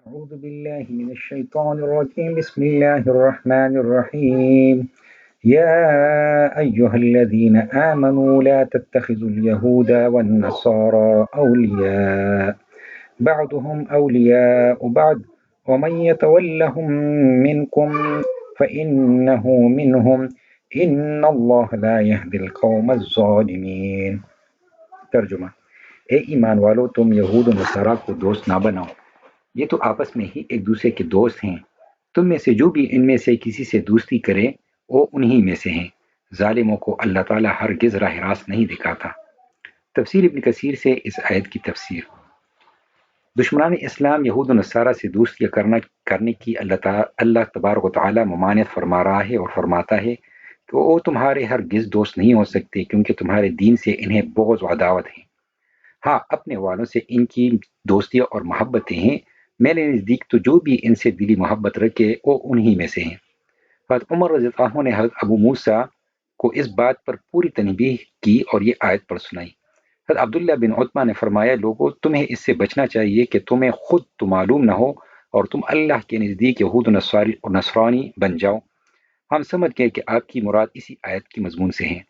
أعوذ بالله من الشيطان الرجيم بسم الله الرحمن الرحيم يا أيها الذين آمنوا لا تتخذوا اليهود والنصارى أولياء بعضهم أولياء بعض ومن يتولهم منكم فإنه منهم إن الله لا يهدي القوم الظالمين۔ ترجمہ: اے ایمان والو، تم یہود و نصارہ کو دوست نہ بناؤ، یہ تو آپس میں ہی ایک دوسرے کے دوست ہیں۔ تم میں سے جو بھی ان میں سے کسی سے دوستی کرے وہ انہی میں سے ہیں۔ ظالموں کو اللہ تعالیٰ ہرگز راہ راست نہیں دکھاتا۔ تفسیر ابن کثیر سے اس آیت کی تفسیر۔ دشمنان اسلام یہود و نصارہ سے دوستی کرنے کی اللہ تبارک و تعالیٰ ممانعت فرما رہا ہے اور فرماتا ہے کہ وہ تمہارے ہرگز دوست نہیں ہو سکتے، کیونکہ تمہارے دین سے انہیں بغض و عداوت ہے۔ ہاں، اپنے والوں سے ان کی دوستیاں اور محبتیں ہیں، میرے نزدیک تو جو بھی ان سے دلی محبت رکھے وہ انہی میں سے ہیں۔ حضرت عمر رضی اللہ عنہ نے حضرت ابو موسیٰ کو اس بات پر پوری تنبیہ کی اور یہ آیت پر سنائی۔ حضرت عبداللہ بن عتبہ نے فرمایا، لوگوں، تمہیں اس سے بچنا چاہیے کہ تمہیں خود تو معلوم نہ ہو اور تم اللہ کے نزدیک یہود و نصرانی بن جاؤ۔ ہم سمجھ گئے کہ آپ کی مراد اسی آیت کی مضمون سے ہیں۔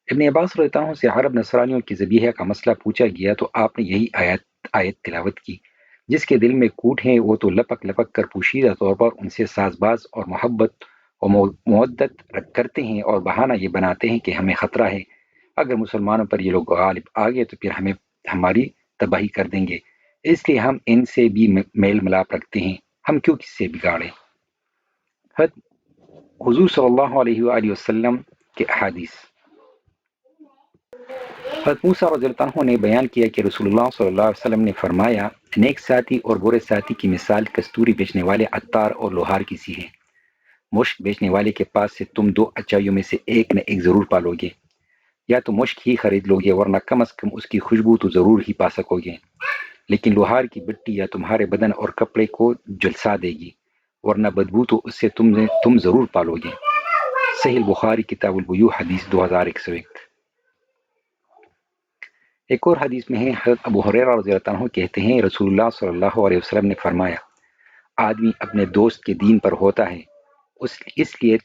ابن عباس رضی اللہ عنہ سے عرب نصرانیوں کی ذبیحہ کا مسئلہ پوچھا گیا تو آپ نے یہی آیت تلاوت کی، جس کے دل میں کوٹ ہیں وہ تو لپک لپک کر پوشیدہ طور پر ان سے ساز باز اور محبت و مودت کرتے ہیں اور بہانہ یہ بناتے ہیں کہ ہمیں خطرہ ہے، اگر مسلمانوں پر یہ لوگ غالب آ گئے تو پھر ہماری تباہی کر دیں گے، اس لیے ہم ان سے بھی میل ملاپ رکھتے ہیں، ہم کیوں کس سے بگاڑیں۔ حضور صلی اللہ علیہ وآلہ وسلم کے احادیث۔ حضرت موسیٰ رضی اللہ عنہ نے بیان کیا کہ رسول اللہ صلی اللہ علیہ وسلم نے فرمایا، نیک ساتھی اور برے ساتھی کی مثال کستوری بیچنے والے عطار اور لوہار کی سی ہے۔ مشک بیچنے والے کے پاس سے تم دو اچائیوں میں سے ایک نہ ایک ضرور پالو گے، یا تو مشک ہی خرید لو گے ورنہ کم از کم اس کی خوشبو تو ضرور ہی پا سکو گے، لیکن لوہار کی بٹی یا تمہارے بدن اور کپڑے کو جلسا دے گی ورنہ بدبو تو اس سے تم ضرور پالو گے۔ صحیح بخاری کتاب البیوع حدیث 2101۔ ایک اور حدیث میں ہے، حضرت ابو ہریرہ رضی اللہ عنہ کہتے ہیں، رسول اللہ صلی اللہ علیہ وسلم نے فرمایا، آدمی اپنے دوست کے دین پر ہوتا ہے، اس لیے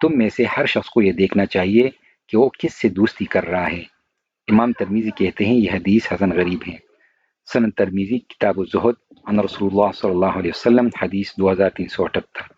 تم میں سے ہر شخص کو یہ دیکھنا چاہیے کہ وہ کس سے دوستی کر رہا ہے۔ امام ترمذی کہتے ہیں یہ حدیث حسن غریب ہے۔ سنن ترمذی کتاب الزہد عن رسول اللہ صلی اللہ علیہ وسلم حدیث 2378۔